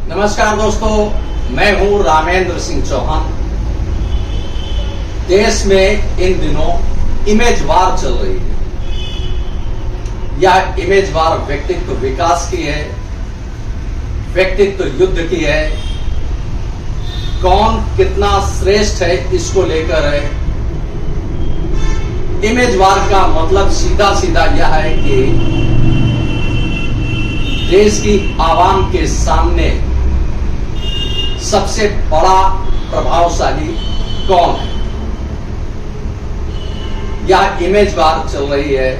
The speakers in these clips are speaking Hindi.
नमस्कार दोस्तों, मैं हूं रामेंद्र सिंह चौहान। देश में इन दिनों इमेज वार चल रही है। यह इमेज वार व्यक्तित्व विकास की है, व्यक्तित्व युद्ध की है। कौन कितना श्रेष्ठ है इसको लेकर है। इमेज वार का मतलब सीधा सीधा यह है कि देश की आवाम के सामने सबसे बड़ा प्रभावशाली कौन है, यह इमेज वार चल रही है।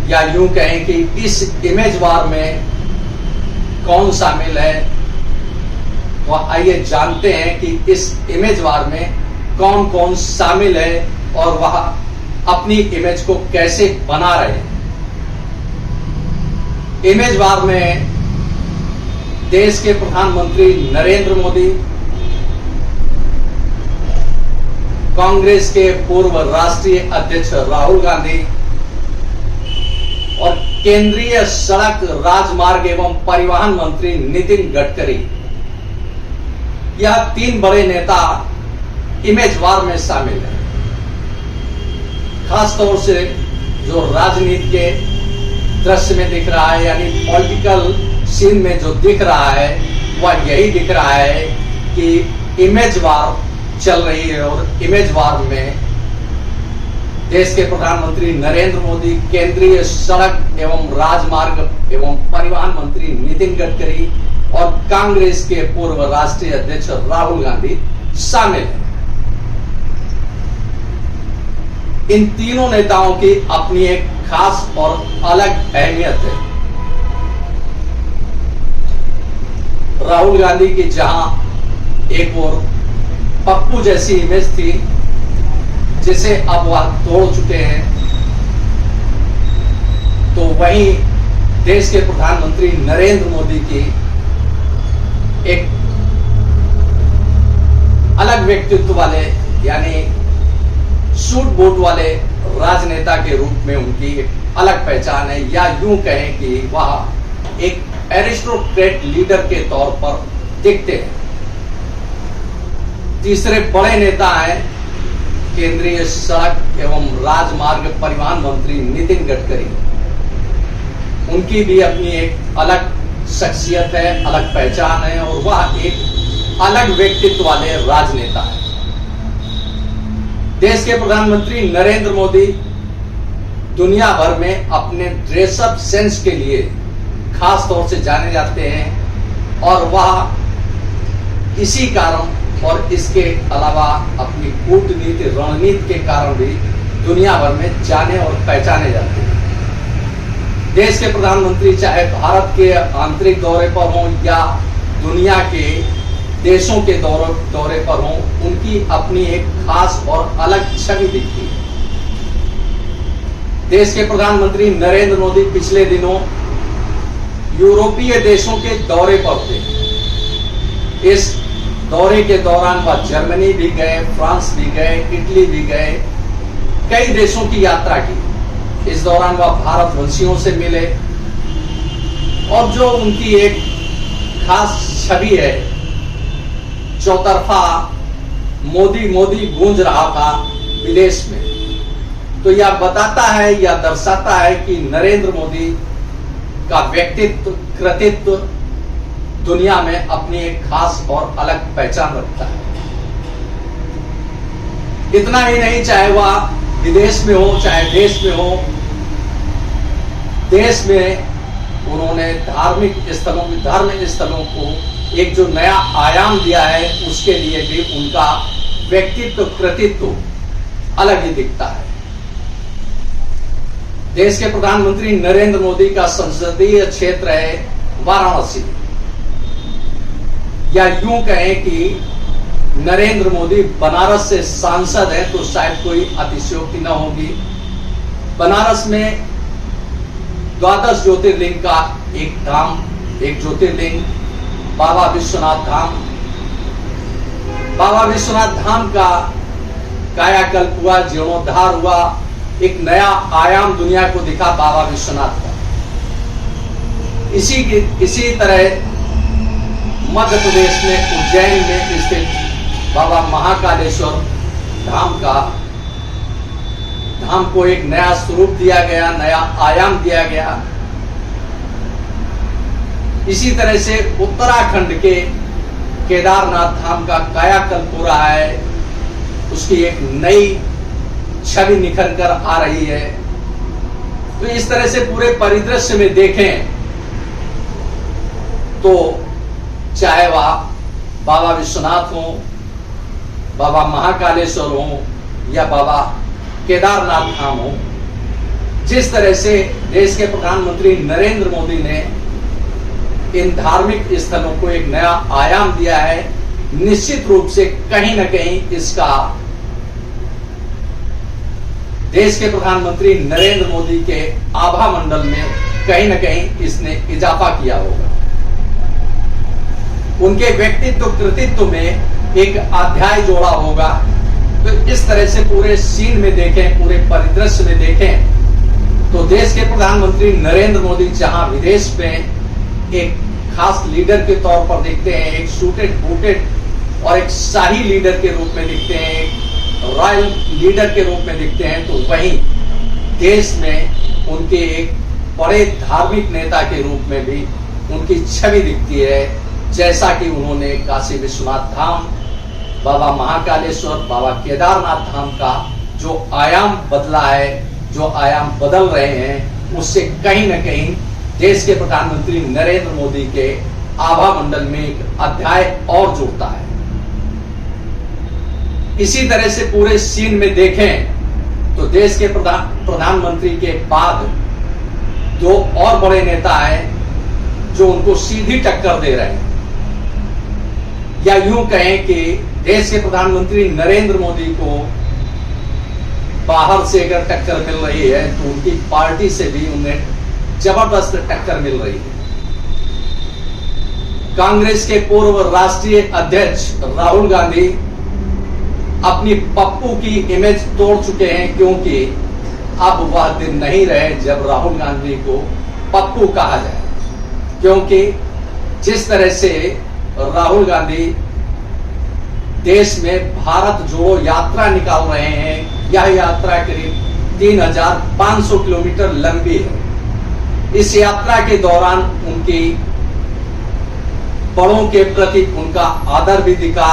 या यूं कहें कि इस इमेज वार में कौन शामिल है, तो आइए जानते हैं कि इस इमेज वार में कौन कौन शामिल है और वह अपनी इमेज को कैसे बना रहे हैं। इमेज वार में देश के प्रधानमंत्री नरेंद्र मोदी, कांग्रेस के पूर्व राष्ट्रीय अध्यक्ष राहुल गांधी और केंद्रीय सड़क राजमार्ग एवं परिवहन मंत्री नितिन गडकरी, यह तीन बड़े नेता इमेज वार में शामिल हैं। खासतौर से जो राजनीति के दृश्य में दिख रहा है, यानी पॉलिटिकल सीन में जो दिख रहा है, वह यही दिख रहा है कि इमेज वार चल रही है। और इमेज वार में देश के प्रधानमंत्री नरेंद्र मोदी, केंद्रीय सड़क एवं राजमार्ग एवं परिवहन मंत्री नितिन गडकरी और कांग्रेस के पूर्व राष्ट्रीय अध्यक्ष राहुल गांधी शामिल हैं। इन तीनों नेताओं की अपनी एक खास और अलग अहमियत है। राहुल गांधी की जहां एक और पप्पू जैसी इमेज थी, जिसे अब वह तोड़ चुके हैं, तो वहीं देश के प्रधानमंत्री नरेंद्र मोदी की एक अलग व्यक्तित्व वाले, यानी सूट बूट वाले राजनेता के रूप में उनकी एक अलग पहचान है। या यूं कहें कि वह एक एरिस्टोक्रेट लीडर के तौर पर दिखते हैं। तीसरे बड़े नेता हैं केंद्रीय सड़क एवं राजमार्ग परिवहन मंत्री नितिन गडकरी। उनकी भी अपनी एक अलग शख्सियत है, अलग पहचान है और वह एक अलग व्यक्तित्व वाले राजनेता है। देश के प्रधानमंत्री नरेंद्र मोदी दुनिया भर में अपने ड्रेसअप सेंस के लिए खास तौर से जाने जाते हैं और वह इसी कारण और इसके अलावा अपनी कूटनीति रणनीति के कारण भी दुनिया भर में जाने और पहचाने जाते हैं। देश के प्रधानमंत्री चाहे भारत के आंतरिक दौरे पर हों या दुनिया के देशों के दौरे पर हों, उनकी अपनी एक खास और अलग छवि दिखती है। देश के प्रधानमंत्री नरेंद्र मोदी पिछले दिनों यूरोपीय देशों के दौरे पर थे। इस दौरे के दौरान वह जर्मनी भी गए, फ्रांस भी गए, इटली भी गए, कई देशों की यात्रा की। इस दौरान वह भारतवंशियों से मिले और जो उनकी एक खास छवि है, चौतरफा मोदी मोदी गूंज रहा था विदेश में, तो यह बताता है या दर्शाता है कि नरेंद्र मोदी का व्यक्तित्व कृतित्व दुनिया में अपनी एक खास और अलग पहचान रखता है। इतना ही नहीं, चाहे वह विदेश में हो चाहे देश में हो, देश में उन्होंने धार्मिक स्थलों को एक जो नया आयाम दिया है, उसके लिए भी उनका व्यक्तित्व कृतित्व अलग ही दिखता है। देश के प्रधानमंत्री नरेंद्र मोदी का संसदीय क्षेत्र है वाराणसी। या यूं कहें कि नरेंद्र मोदी बनारस से सांसद है तो शायद कोई अतिशयोक्ति न होगी। बनारस में 12 ज्योतिर्लिंग का एक धाम, एक ज्योतिर्लिंग बाबा विश्वनाथ धाम। बाबा विश्वनाथ धाम का कायाकल्प हुआ, जीर्णोद्धार हुआ, एक नया आयाम दुनिया को दिखा बाबा विश्वनाथ का। इसी तरह मध्य प्रदेश में उज्जैन में स्थित बाबा महाकालेश्वर धाम को एक नया स्वरूप दिया गया, नया आयाम दिया गया। इसी तरह से उत्तराखंड के केदारनाथ धाम का कायाकल्प हो रहा है, उसकी एक नई छवि निखर कर आ रही है। तो इस तरह से पूरे परिदृश्य में देखें तो चाहे वह बाबा विश्वनाथ हो, बाबा महाकालेश्वर हो या बाबा केदारनाथ धाम हो, जिस तरह से देश के प्रधानमंत्री नरेंद्र मोदी ने इन धार्मिक स्थलों को एक नया आयाम दिया है, निश्चित रूप से कहीं न कहीं इसका देश के प्रधानमंत्री नरेंद्र मोदी के आभा मंडल में कहीं न कहीं इसने इजाफा किया होगा। उनके व्यक्तित्व कृतित्व में एक अध्याय जोड़ा होगा। तो इस तरह से पूरे सीन में देखें, पूरे परिदृश्य में देखें तो देश के प्रधानमंत्री नरेंद्र मोदी जहां विदेश में एक खास लीडर के तौर पर दिखते हैं, एक सूटेड बूटेड और एक शाही लीडर के रूप में दिखते हैं, एक रॉयल लीडर के रूप में दिखते हैं, तो वहीं देश में उनके एक बड़े धार्मिक नेता के रूप में भी उनकी छवि दिखती है। जैसा कि उन्होंने काशी विश्वनाथ धाम, बाबा महाकालेश्वर, बाबा केदारनाथ धाम का जो आयाम बदला है, जो आयाम बदल रहे हैं, उससे कहीं न कहीं देश के प्रधानमंत्री नरेंद्र मोदी के आभा मंडल में एक अध्याय और जुड़ता है। इसी तरह से पूरे सीन में देखें तो देश के प्रधानमंत्री के बाद दो और बड़े नेता हैं जो उनको सीधी टक्कर दे रहे हैं, या यूं कहें कि देश के प्रधानमंत्री नरेंद्र मोदी को बाहर से अगर टक्कर मिल रही है तो उनकी पार्टी से भी उन्हें जबरदस्त टक्कर मिल रही है। कांग्रेस के पूर्व राष्ट्रीय अध्यक्ष राहुल गांधी अपनी पप्पू की इमेज तोड़ चुके हैं, क्योंकि अब वह दिन नहीं रहे जब राहुल गांधी को पप्पू कहा जाए। क्योंकि जिस तरह से राहुल गांधी देश में भारत जोड़ो यात्रा निकाल रहे हैं, यह यात्रा करीब 3500 किलोमीटर लंबी है। इस यात्रा के दौरान उनकी बड़ों के प्रति उनका आदर भी दिखा,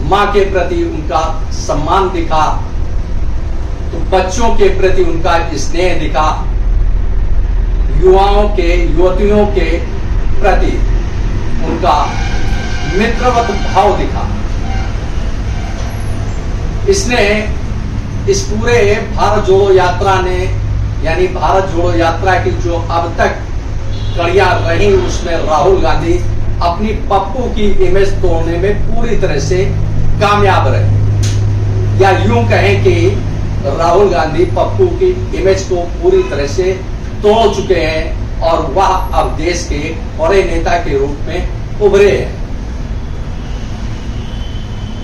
मां के प्रति उनका सम्मान दिखा, तो बच्चों के प्रति उनका स्नेह दिखा, युवाओं के युवतियों के प्रति उनका मित्रवत भाव दिखा। इसने इस पूरे भारत जोड़ो यात्रा ने, यानी भारत जोड़ो यात्रा की जो अब तक कड़ियां रही, उसमें राहुल गांधी अपनी पप्पू की इमेज तोड़ने में पूरी तरह से कामयाब रहे, या यूं कहें कि राहुल गांधी पप्पू की इमेज को पूरी तरह से तोड़ चुके हैं और वह अब देश के बड़े नेता के रूप में उभरे हैं।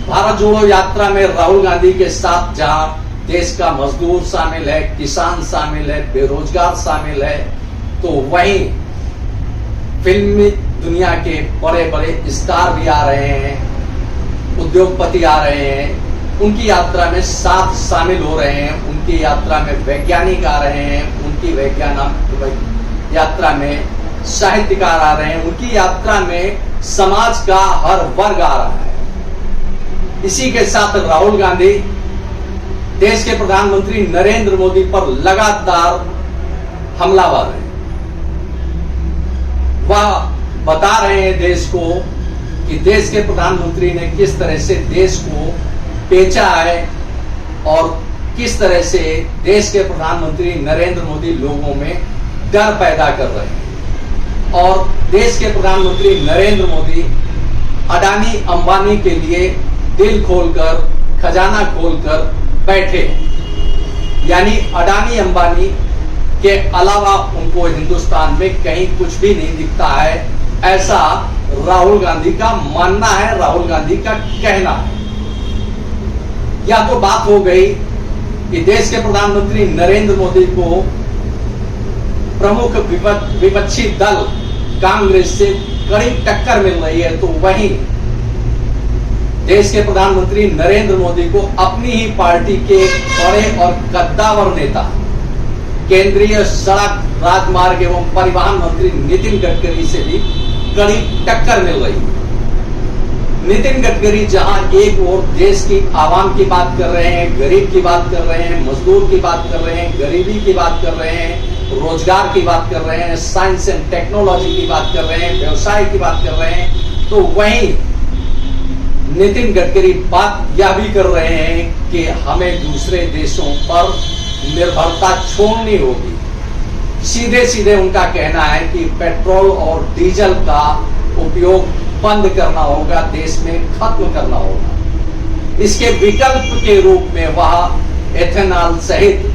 भारत जोड़ो यात्रा में राहुल गांधी के साथ जहां देश का मजदूर शामिल है, किसान शामिल है, बेरोजगार शामिल है, तो वहीं फिल्मी दुनिया के बड़े बड़े स्टार भी आ रहे हैं, उद्योगपति आ रहे हैं, उनकी यात्रा में साथ शामिल हो रहे हैं। उनकी यात्रा में वैज्ञानिक आ रहे हैं, उनकी वैज्ञानिक यात्रा में साहित्यकार आ रहे हैं, उनकी यात्रा में समाज का हर वर्ग आ रहा है। इसी के साथ राहुल गांधी देश के प्रधानमंत्री नरेंद्र मोदी पर लगातार हमलावर है। वह बता रहे हैं देश को कि देश के प्रधानमंत्री ने किस तरह से देश को बेचा है और किस तरह से देश के प्रधानमंत्री नरेंद्र मोदी लोगों में डर पैदा कर रहे हैं। और देश के प्रधानमंत्री नरेंद्र मोदी अडानी अंबानी के लिए दिल खोलकर, खजाना खोलकर बैठे, यानी अडानी अंबानी के अलावा उनको हिंदुस्तान में कहीं कुछ भी नहीं दिखता है, ऐसा राहुल गांधी का मानना है, राहुल गांधी का कहना है। यह तो बात हो गई कि देश के प्रधानमंत्री नरेंद्र मोदी को प्रमुख विपक्षी दल कांग्रेस से कड़ी टक्कर मिल रही है, तो वहीं देश के प्रधानमंत्री नरेंद्र मोदी को अपनी ही पार्टी के बड़े और कद्दावर नेता केंद्रीय सड़क राजमार्ग एवं परिवहन मंत्री नितिन गडकरी से भी कड़ी टक्कर मिल रही है। नितिन गडकरी जहां एक ओर देश की आवाम की बात कर रहे हैं, गरीब की बात कर रहे हैं, मजदूर की बात कर रहे हैं, गरीबी की बात कर रहे हैं, रोजगार की बात कर रहे हैं, साइंस एंड टेक्नोलॉजी की बात कर रहे हैं, व्यवसाय की बात कर रहे हैं, तो वहीं नितिन गडकरी बात यह भी कर रहे हैं कि हमें दूसरे देशों पर निर्भरता छोड़नी होगी। सीधे सीधे उनका कहना है कि पेट्रोल और डीजल का उपयोग बंद करना होगा, देश में खत्म करना होगा। इसके विकल्प के रूप में वह एथेनॉल सहित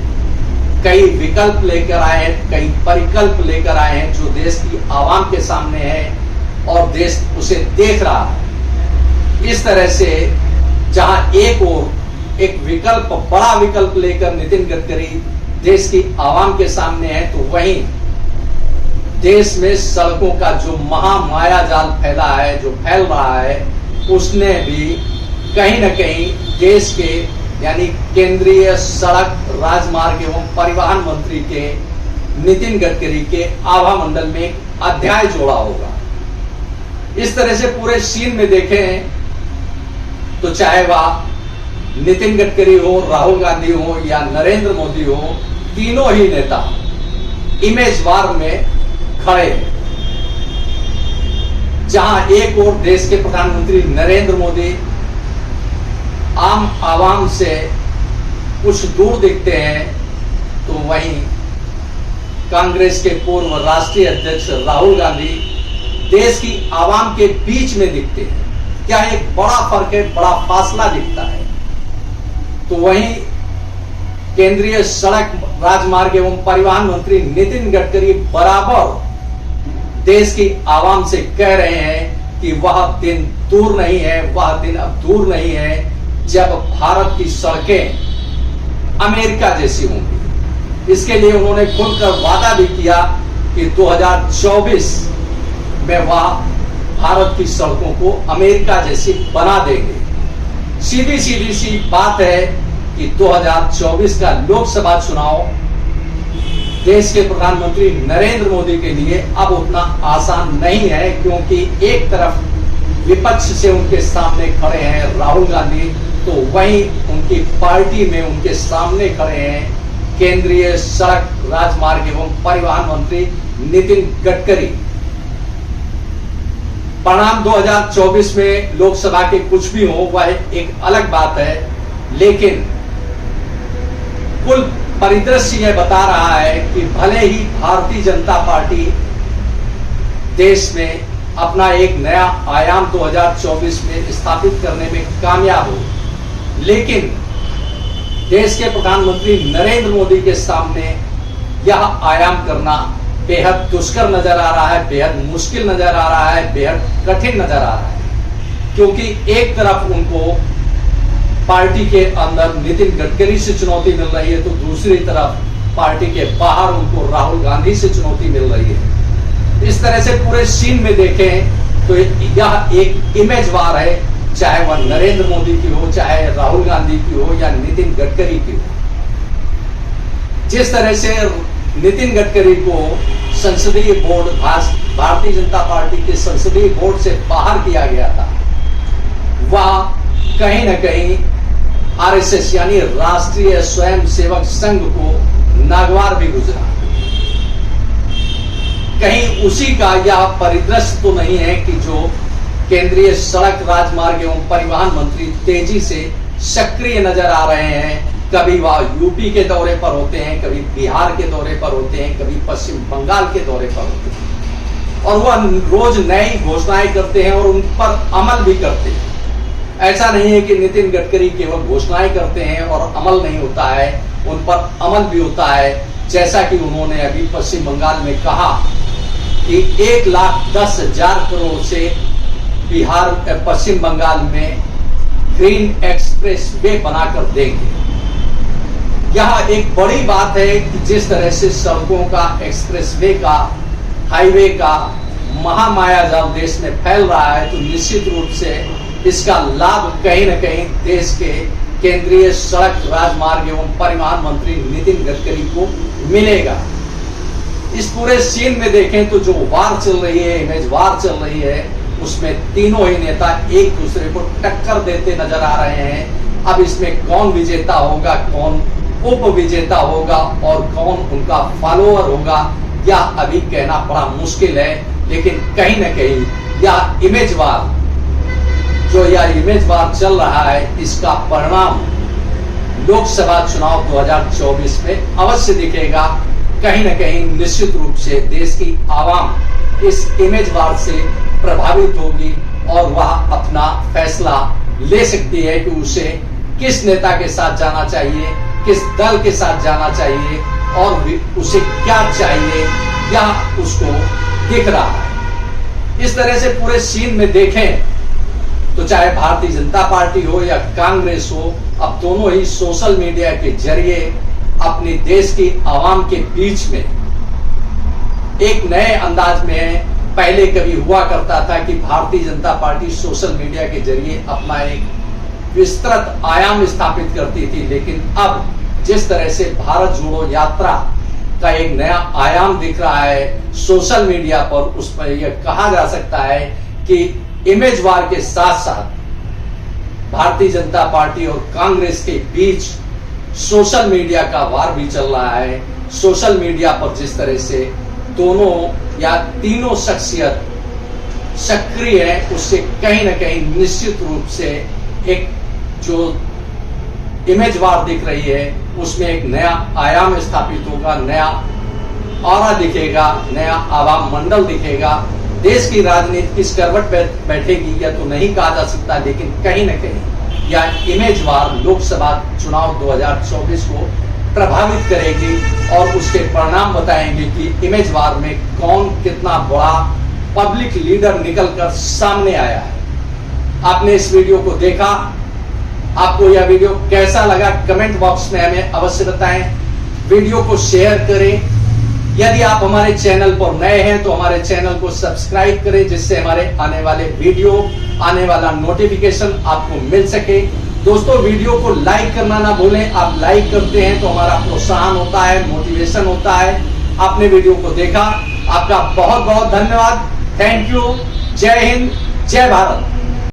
कई विकल्प लेकर आए हैं, कई परिकल्प लेकर आए हैं जो देश की आवाम के सामने है और देश उसे देख रहा है। इस तरह से जहां एक ओर एक विकल्प, बड़ा विकल्प लेकर नितिन गडकरी देश की आवाम के सामने है, तो वहीं देश में सड़कों का जो महामाया जाल फैला है, जो फैल रहा है, उसने भी कहीं न कहीं देश के यानी केंद्रीय सड़क राजमार्ग एवं परिवहन मंत्री के नितिन गडकरी के आभा मंडल में एक अध्याय जोड़ा होगा। इस तरह से पूरे सीन में देखें तो चाहे वह नितिन गडकरी हो, राहुल गांधी हो या नरेंद्र मोदी हो, तीनों ही नेता इमेज वार में खड़े हैं। जहां एक ओर देश के प्रधानमंत्री नरेंद्र मोदी आम आवाम से कुछ दूर दिखते हैं, तो वहीं कांग्रेस के पूर्व राष्ट्रीय अध्यक्ष राहुल गांधी देश की आवाम के बीच में दिखते हैं। क्या एक बड़ा फर्क है, बड़ा फासला दिखता है। तो वहीं केंद्रीय सड़क राजमार्ग एवं परिवहन मंत्री नितिन गडकरी बराबर देश की आवाम से कह रहे हैं कि वह दिन दूर नहीं है, वह दिन अब दूर नहीं है जब भारत की सड़कें अमेरिका जैसी होंगी। इसके लिए उन्होंने खुलकर वादा भी किया कि 2024 में वह भारत की सड़कों को अमेरिका जैसी बना देंगे। सीधी सीधी सी बात है कि 2024 का लोकसभा चुनाव देश के प्रधानमंत्री नरेंद्र मोदी के लिए अब उतना आसान नहीं है, क्योंकि एक तरफ विपक्ष से उनके सामने खड़े हैं राहुल गांधी, तो वहीं उनकी पार्टी में उनके सामने खड़े हैं केंद्रीय सड़क राजमार्ग एवं परिवहन मंत्री नितिन गडकरी। परिणाम 2024 में लोकसभा के कुछ भी हो, वह एक अलग बात है, लेकिन कुल परिदृश्य यह बता रहा है कि भले ही भारतीय जनता पार्टी देश में अपना एक नया आयाम 2024 में स्थापित करने में कामयाब हो, लेकिन देश के प्रधानमंत्री नरेंद्र मोदी के सामने यह आयाम करना बेहद दुष्कर नजर आ रहा है, बेहद मुश्किल नजर आ रहा है, बेहद कठिन नजर आ रहा है। क्योंकि एक तरफ उनको पार्टी के अंदर नितिन गडकरी से चुनौती मिल रही है, तो दूसरी तरफ पार्टी के बाहर उनको राहुल गांधी से चुनौती मिल रही है। इस तरह से पूरे सीन में देखें तो यह एक इमेज वार है, चाहे वह नरेंद्र मोदी की हो, चाहे राहुल गांधी की हो या नितिन गडकरी की हो। जिस तरह से नितिन गडकरी को संसदीय बोर्ड, भारतीय जनता पार्टी के संसदीय बोर्ड से बाहर किया गया था, वह कहीं न कहीं आरएसएस यानी राष्ट्रीय स्वयंसेवक संघ को नागवार भी गुजरा। कहीं उसी का यह परिदृश्य तो नहीं है कि जो केंद्रीय सड़क राजमार्ग एवं परिवहन मंत्री तेजी से सक्रिय नजर आ रहे हैं। कभी वह यूपी के दौरे पर होते हैं, कभी बिहार के दौरे पर होते हैं, कभी पश्चिम बंगाल के दौरे पर होते हैं, और वह रोज नई घोषणाएं करते हैं और उन पर अमल भी करते हैं। ऐसा नहीं है कि नितिन गडकरी केवल घोषणाएं करते हैं और अमल नहीं होता है, उन पर अमल भी होता है। जैसा कि उन्होंने अभी पश्चिम बंगाल में कहा कि 1,10,000 करोड़ से बिहार पश्चिम बंगाल में ग्रीन एक्सप्रेस वे बनाकर देंगे। यह एक बड़ी बात है कि जिस तरह से सड़कों का, एक्सप्रेसवे का, हाईवे का महामाया जाल देश में फैल रहा है, तो निश्चित रूप से इसका लाभ कहीं न कहीं देश के केंद्रीय सड़क राजमार्ग एवं परिवहन मंत्री नितिन गडकरी को मिलेगा। इस पूरे सीन में देखें तो जो वार चल रही है, इमेज वार चल रही है, उसमें तीनों ही नेता एक दूसरे को टक्कर देते नजर आ रहे हैं। अब इसमें कौन विजेता होगा, कौन उप विजेता होगा और कौन उनका फॉलोअर होगा, यह अभी कहना बड़ा मुश्किल है। लेकिन कहीं न कहीं यह इमेज वार, जो यह इमेज वार चल रहा है, इसका परिणाम लोकसभा चुनाव 2024 में अवश्य दिखेगा। कहीं न कहीं निश्चित रूप से देश की आवाम इस इमेज वार से प्रभावित होगी और वह अपना फैसला ले सकती है कि उसे किस नेता के साथ जाना चाहिए, किस दल के साथ जाना चाहिए और उसे क्या चाहिए, यह उसको दिख रहा है। इस तरह से पूरे सीन में देखें तो चाहे भारतीय जनता पार्टी हो या कांग्रेस हो, अब दोनों ही सोशल मीडिया के जरिए अपने देश की आवाम के बीच में एक नए अंदाज में, पहले कभी हुआ करता था कि Bharatiya Janata party social media के जरिए अपना एक विस्तृत आयाम स्थापित करती थी, लेकिन अब जिस तरह से भारत जोड़ो यात्रा का एक नया आयाम दिख रहा है सोशल मीडिया पर, उस पर यह कहा जा सकता है कि इमेज वार के साथ साथ भारतीय जनता पार्टी और कांग्रेस के बीच सोशल मीडिया का वार भी चल रहा है। सोशल मीडिया पर जिस तरह से दोनों या तीनों शख्सियत सक्रिय है, उससे कहीं न कहीं निश्चित रूप से एक जो इमेज वार दिख रही है उसमें एक नया आयाम स्थापित होगा, नया ऑरा दिखेगा, नया आवाम मंडल दिखेगा। देश की राजनीति किस करवट पर बैठेगी यह तो नहीं कहा जा सकता, लेकिन कहीं न कहीं यह इमेज वार लोकसभा चुनाव 2024 को प्रभावित करेगी और उसके परिणाम बताएंगे कि इमेज वार में कौन कितना बड़ा पब्लिक लीडर निकलकर सामने आया है। आपने इस वीडियो को देखा, आपको यह वीडियो कैसा लगा कमेंट बॉक्स में हमें अवश्य बताएं। वीडियो को शेयर करें। यदि आप हमारे चैनल पर नए हैं तो हमारे चैनल को सब्सक्राइब करें, जिससे हमारे आने वाले वीडियो, आने वाला नोटिफिकेशन आपको मिल सके। दोस्तों, वीडियो को लाइक करना ना भूलें। आप लाइक करते हैं तो हमारा प्रोत्साहन होता है, मोटिवेशन होता है। आपने वीडियो को देखा, आपका बहुत बहुत धन्यवाद। Thank you. जय हिंद, जय भारत।